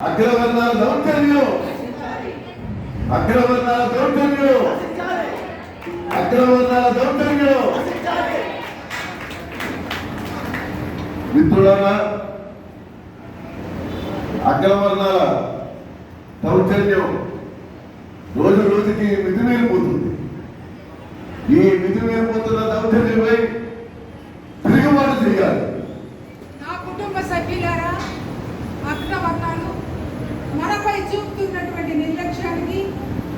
అగ్రవర్ణాల దౌర్జన్యం, అగ్రవర్ణాల దౌర్జన్యం, అగ్రవర్ణాల దౌర్జన్యం. మిత్రులారా, అగ్రవర్ణాల దౌర్జన్యం రోజు రోజుకి మితిమీరిపోతుంది. ఈ మితిమీరిపోతున్న దౌర్జన్యమై తిరుగుబాటు చేయాలి. నా కుటుంబ సభ్యులారా, అగ్రవర్ణాలు మనపై చూపుతున్నటువంటి నిర్లక్ష్యానికి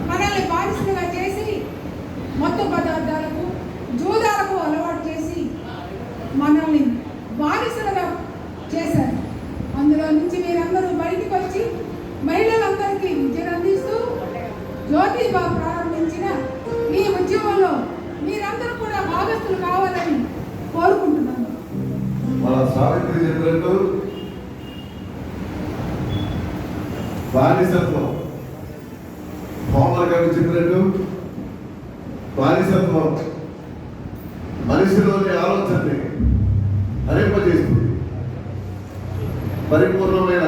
మనల్ని బానిసలుగా చేసి మత్తు పదార్థాలకు జూదాలకు అలవాటు చేసి మనల్ని బానిసలుగా చేశారు. అందులో నుంచి మీరందరూ బయటికి వచ్చి మహిళలందరికీ విద్యను అందిస్తూ జ్యోతిబా ప్రారంభించిన ఈ ఉద్యమంలో మీరందరూ కూడా భాగస్తులు కావాలని కోరుకుంటున్నాను. మన సావిత్రి చెప్పినట్టు బానిసత్వం, హోమర్ గారు చెప్పినట్టు బానిసత్వం మనిషిలోని ఆలోచనని హరింపజేస్తుంది. పరిపూర్ణమైన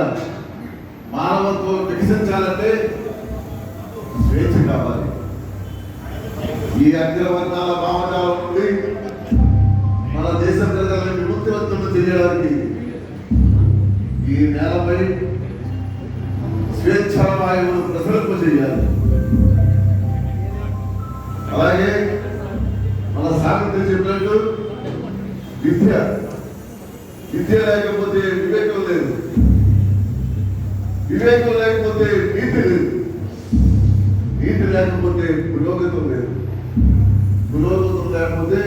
మానవత్వం వికసించాలంటే స్వేచ్ఛ కావాలి. ఈ అగ్రవర్ణాల భావజాలం నుండి మన దేశ ప్రజలను విముక్తివంతులు చేయడానికి ఈ నేలపై స్వేచ్ఛావాయువును ప్రసరింప చేయాలి. అలాగే మన సావిత్రి చెప్పినట్టు విద్య లేకపోతే వివేకం లేదు, వివేకం లేకపోతే నీతి లేదు, నీతి లేకపోతే పురోగతం లేదు, పురోగతం లేకపోతే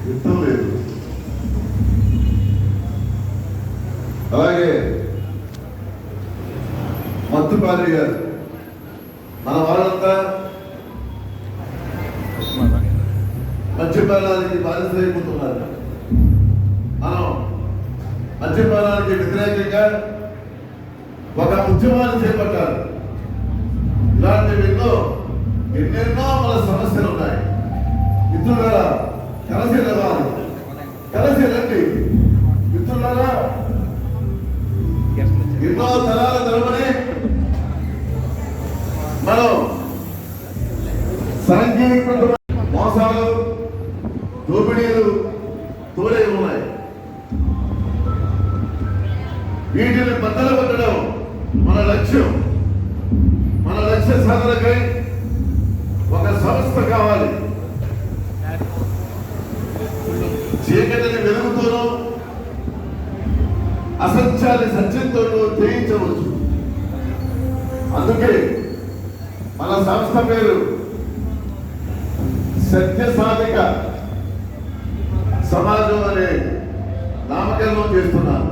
యుద్ధం లేదు. అలాగే మత్తుపాలి గారు, మన వాళ్ళంతా మద్యపానానికి బానిసలైపోతున్నారు. మనం మద్యపానానికి వ్యతిరేకంగా ఒక ఉద్యమాన్ని చేపట్టాలి. ఇలాంటివి ఎన్నెన్నో మన సమస్యలు ఉన్నాయి. మిత్రులారా, కలిసి రావాలి, కలిసి రండి. మిత్రులారా, ఎన్నో తరాల తరబడి మనం సాంఘిక మోసాలు, దోపిడీలు తోడే ఉన్నాయి. వీటిని బద్దలు కొట్టడం మన లక్ష్యం. మన లక్ష్య సాధనకై ఒక సంస్థ కావాలి. చీకటిని వెలుగుతూనూ అసత్యాన్ని సత్యంతోనూ జయించవచ్చు. అందుకే మన సంస్థ పేరు సత్య సాధిక సమాజం అనే నామకరణం చేస్తున్నాను.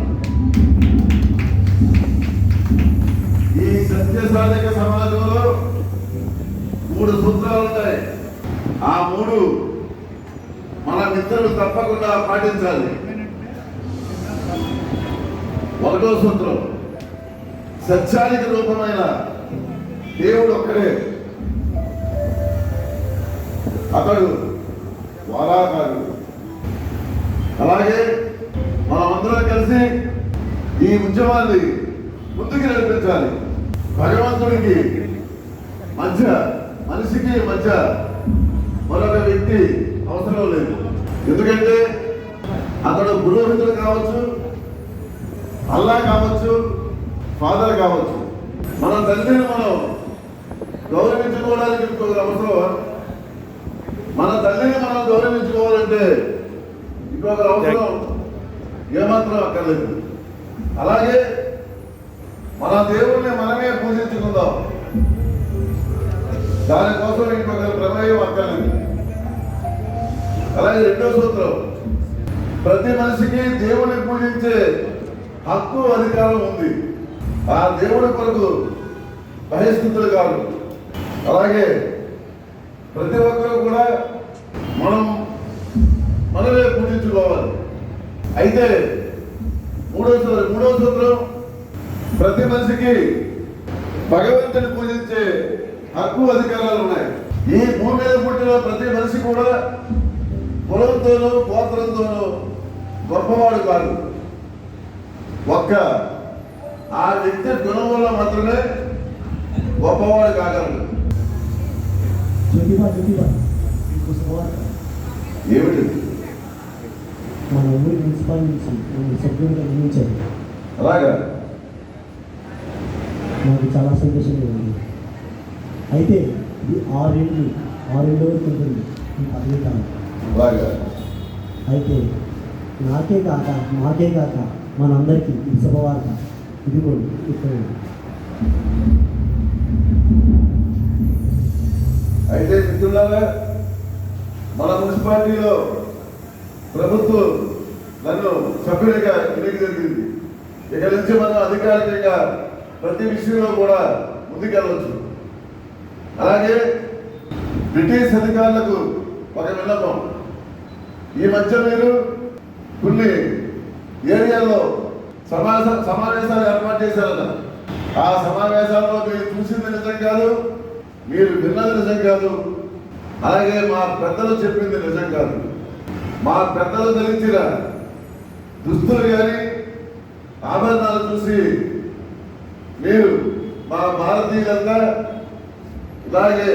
ఈ సత్య సాధిక సమాజంలో 3 సూత్రాలు ఉంటాయి. ఆ 3 మన మిత్రులు తప్పకుండా పాటించాలి. 1వ సూత్రం, సత్యానికి రూపమైన దేవుడు ఒక్కడే, అతడు వారాకారుడు. అలాగే మనమందరం కలిసి ఈ ఉద్యమాన్ని ముందుకు నడిపించాలి. భగవంతుడికి మధ్య, మనిషికి మధ్య మరొక వ్యక్తి అవసరం లేదు. ఎందుకంటే అతడు పురోహితుడు కావచ్చు, అల్లా కావచ్చు, ఫాదర్ కావచ్చు. మన తండ్రిని మనం గౌరవించుకోవడానికి ఇంకొక అవసరం. మన తల్లిని మనం గౌరవించుకోవాలంటే ఇంకొక అవసరం ఏమాత్రం అక్కర్లేదు. అలాగే మన దేవుణ్ణి మనమే పూజించుకుందాం. దానికోసం ఇంకొక ప్రమేయం అక్కర్లేదు. అలాగే 2వ సూత్రం, ప్రతి మనిషికి దేవుని పూజించే హక్కు, అధికారం ఉంది. ఆ దేవుడి కొరకు బహిష్కృతులు కాదు. అలాగే ప్రతి ఒక్కరూ కూడా మనమే పూజించుకోవాలి. అయితే 3వ సూత్రం, ప్రతి మనిషికి భగవంతుని పూజించే హక్కు, అధికారాలు ఉన్నాయి. ఈ భూమి మీద పుట్టిన ప్రతి మనిషి కూడా కులంతోనూ గోత్రంతోనూ గొప్పవాడు కాదు. ఒక్క ఆ వ్యక్తి గుణం వల్ల మాత్రమే గొప్పవాడు కాగలడు. మీకు శుభవార్త. ఏమిటి? మన ఊరి మున్సిపాలిటీ నుంచి నన్ను సభ్యులుగా నియమించారు. అలాగా? నాకు చాలా సంతోషంగా ఉంది. అయితే ఇది 6 ఏళ్ళు వరకు ఉంటుంది ఈ పదవి కాలం. అలాగా? అయితే మాకే కాక మనందరికీ ఈ శుభవార్త ఇదిగోండి ఇక్కడ. అయితే మిత్రులారా, మన మున్సిపాలిటీలో ప్రభుత్వం నన్ను సభ్యుడిగా ఎన్నిక జరిగింది. ఇక నుంచి మనం అధికారికంగా ప్రతి విషయంలో కూడా ముందుకెళ్ళవచ్చు. అలాగే బ్రిటిష్ అధికారులకు ఒక విన్నపం. ఈ మధ్య మీరు కొన్ని ఏరియాలో సమావేశాలు ఏర్పాటు చేశారన్న. ఆ సమావేశాల్లో మీరు చూసింది నిజం కాదు, మీరు విన్నది నిజం కాదు, అలాగే మా పెద్దలు చెప్పింది నిజం కాదు. మా పెద్దలు ధరించిన దుస్తులు కానీ ఆభరణాలు చూసి మీరు మా భారతీయులంతా ఇలాగే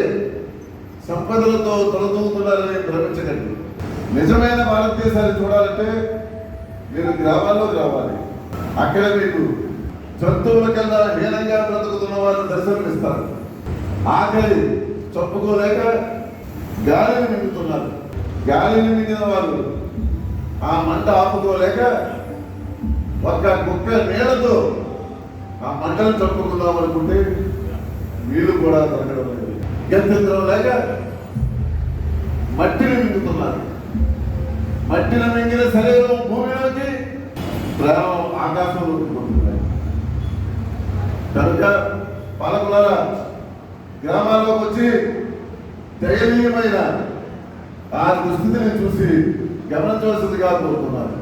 సంపదలతో తొలదూగుతున్నారని భ్రమించకండి. నిజమైన భారతదేశాన్ని చూడాలంటే మీరు గ్రామాల్లోకి రావాలి. అక్కడ మీకు జంతువుల కన్నా హీనంగా బ్రతుకుతున్న వారు దర్శనమిస్తారు. ఆకలి చెప్పుకోలేక గాలిని మింగుతున్నారు. గాలిని మింగిన వాళ్ళు ఆ మంట ఆపుకోలేక ఒక్క కుక్క నీళ్లతో ఆ మంటలు చంపుకుందాం అనుకుంటే వీళ్ళు కూడా తరగడం లేదు. గత్యంతరం లేక మట్టిని మింగుతున్నారు. మట్టిని మింగిన శరీరం భూమిలోకి, ప్రాణం ఆకాశంలోకి పోతున్నాయి. కనుక పాలకులారా, గ్రామాల్లోకి వచ్చి దయనీయమైన ఆ దుస్థితిని చూసి గమనించవలసిందిగా కోరుతున్నారు.